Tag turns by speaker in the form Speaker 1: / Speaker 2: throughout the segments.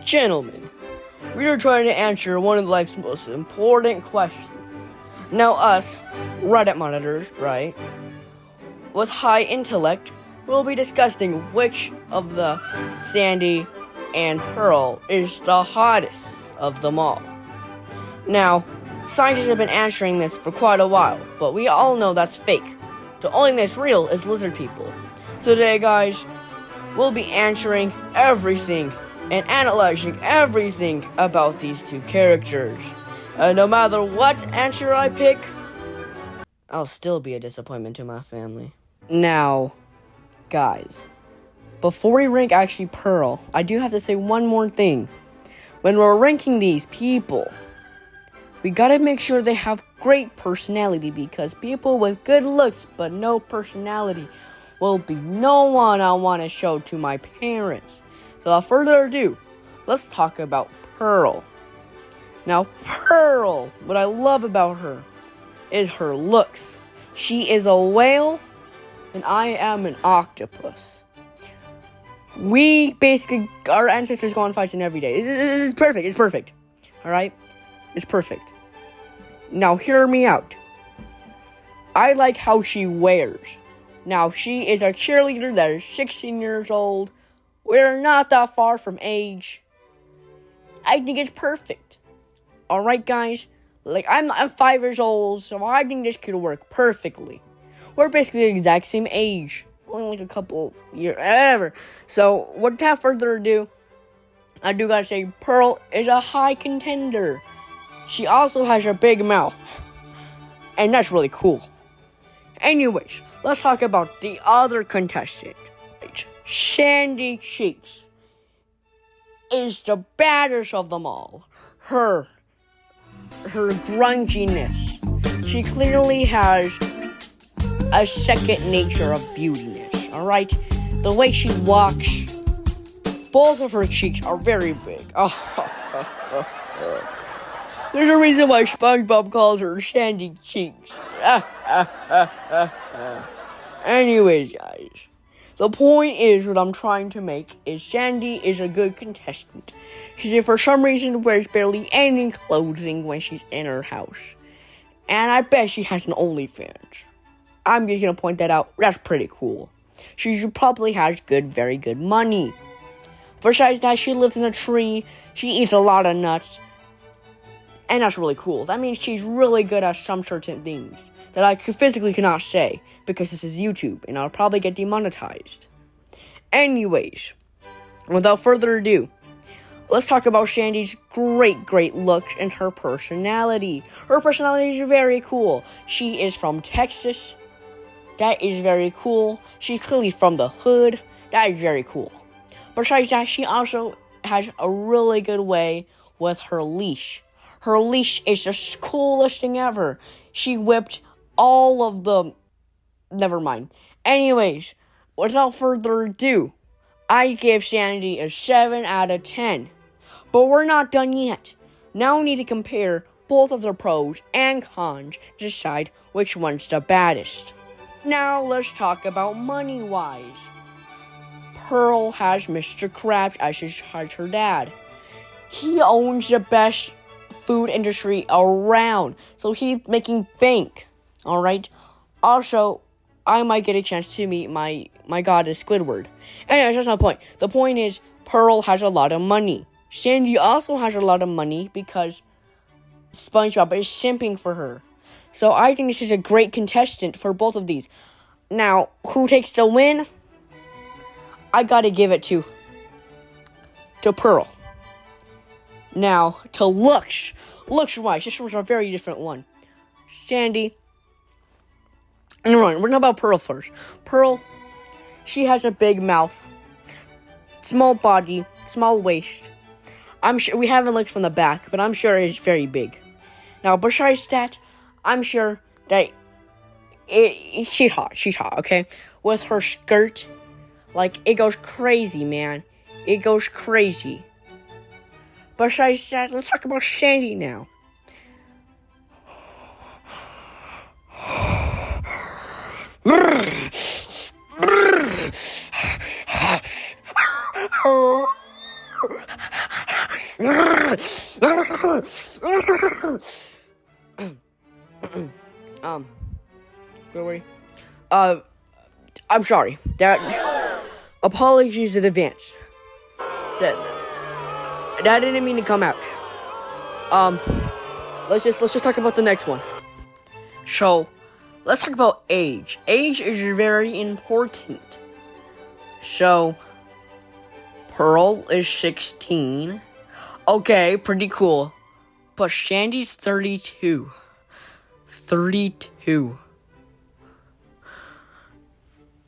Speaker 1: Gentlemen, we are trying to answer one of life's most important questions. Now us, Reddit monitors, right, with high intellect, we'll be discussing which of the Sandy and Pearl is the hottest of them all. Now, scientists have been answering this for quite a while, but we all know that's fake. The only thing that's real is lizard people. So today, guys, we'll be answering everything and analyzing everything about these two characters. And no matter what answer I pick, I'll still be a disappointment to my family. Now, guys, before we rank actually Pearl, I do have to say one more thing. When we're ranking these people, we gotta make sure they have great personality, because people with good looks but no personality will be no one I want to show to my parents. So without further ado, let's talk about Pearl. Now, Pearl, what I love about her is her looks. She is a whale, and I am an octopus. We basically, our ancestors go on fighting every day. It's perfect. It's perfect. Alright? It's perfect. Now, hear me out. I like how she wears. Now, she is a cheerleader that is 16 years old. We're not that far from age. I think it's perfect. Alright, guys? Like, I'm 5 years old, so I think this could work perfectly. We're basically the exact same age. Only like a couple years, whatever. So, without further ado, I do gotta say, Pearl is a high contender. She also has a big mouth. And that's really cool. Anyways, let's talk about the other contestant. Sandy Cheeks is the baddest of them all. Her grunginess. She clearly has a second nature of beautiness, alright? The way she walks, both of her cheeks are very big. There's a reason why SpongeBob calls her Sandy Cheeks. Anyways, guys, the point is, what I'm trying to make is Sandy is a good contestant. She, for some reason, wears barely any clothing when she's in her house. And I bet she has an OnlyFans. I'm just gonna point that out. That's pretty cool. She probably has very good money. Besides that, she lives in a tree. She eats a lot of nuts. And that's really cool. That means she's really good at some certain things that I physically cannot say, because this is YouTube, and I'll probably get demonetized. Anyways, without further ado, let's talk about Sandy's great looks and her personality. Her personality is very cool. She is from Texas. That is very cool. She's clearly from the hood. That is very cool. Besides that, she also has a really good way with her leash. Her leash is the coolest thing ever. She whipped all of the... Never mind. Anyways, without further ado, I give Sandy a 7 out of 10. But we're not done yet. Now we need to compare both of their pros and cons to decide which one's the baddest. Now let's talk about money-wise. Pearl has Mr. Krabs as her dad. He owns the best food industry around, so he's making bank. Alright? Also, I might get a chance to meet my goddess Squidward. Anyways, that's not the point. The point is, Pearl has a lot of money. Sandy also has a lot of money because SpongeBob is simping for her. So I think this is a great contestant for both of these. Now, who takes the win? I gotta give it to Pearl. Now, to looks-wise, this was a very different one. Sandy. We're talking about Pearl first. Pearl, she has a big mouth, small body, small waist. I'm sure, we haven't looked from the back, but I'm sure it's very big. Now, besides that, I'm sure that she's hot, okay? With her skirt, like, it goes crazy, man. It goes crazy. Besides that, let's talk about Sandy now. Where were we? I'm sorry. Apologies in advance. That didn't mean to come out. Let's just talk about the next one. So, let's talk about age. Age is very important. So, Pearl is 16. Okay, pretty cool. But Shandy's 32. 32.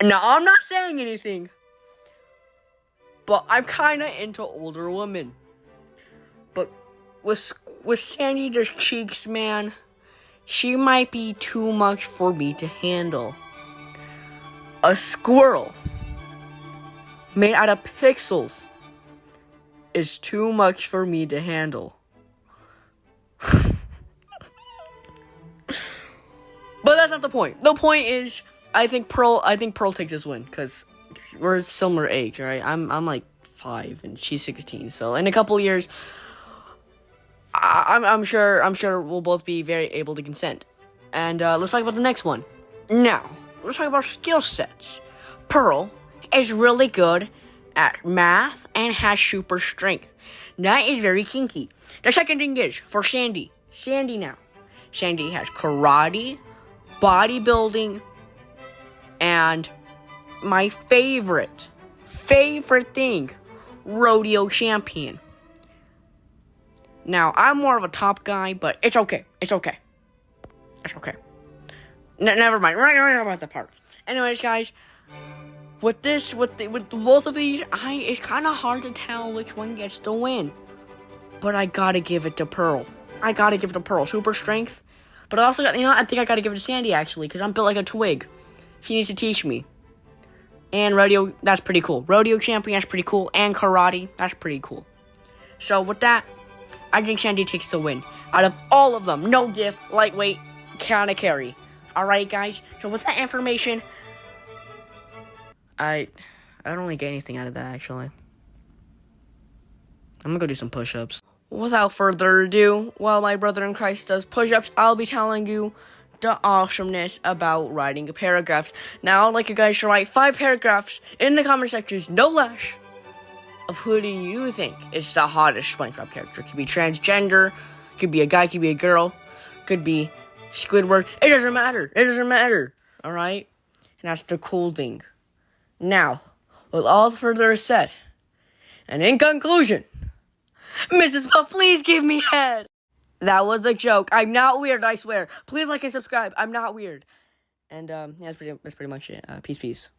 Speaker 1: Now, I'm not saying anything, but I'm kind of into older women. But with Sandy the cheeks, man, she might be too much for me to handle. A squirrel made out of pixels is too much for me to handle. But that's not the point. The point is, I think Pearl takes this win because we're similar age, right? I'm like 5 and she's 16. So in a couple years, I'm sure we'll both be very able to consent. And let's talk about the next one. Now, let's talk about skill sets. Pearl is really good at math and has super strength. That is very kinky. The second thing is for Sandy. Sandy has karate, bodybuilding, and my favorite thing, rodeo champion. Now, I'm more of a top guy, but it's okay. Never mind. We're not going to talk about that part. Anyways, guys, with both of these, it's kind of hard to tell which one gets the win. But I gotta give it to Pearl. Super strength. But I also I think I gotta give it to Sandy, actually, because I'm built like a twig. She needs to teach me. And rodeo, that's pretty cool. Rodeo champion, that's pretty cool. And karate, that's pretty cool. So with that, I think Sandy takes the win. Out of all of them, no diff, lightweight, kinda carry. Alright, guys, so with that information, I don't really get anything out of that, actually. I'm gonna go do some push-ups. Without further ado, while my brother in Christ does push-ups, I'll be telling you the awesomeness about writing paragraphs. Now, I'd like you guys to write 5 paragraphs in the comment sections, no less, of who do you think is the hottest SpongeBob character. Could be transgender, could be a guy, could be a girl, could be Squidward. It doesn't matter. Alright? And that's the cool thing. Now, with all further said, and in conclusion, Mrs. Puff, please give me head. That was a joke. I'm not weird, I swear. Please like and subscribe. I'm not weird. And yeah, that's pretty much it. Peace.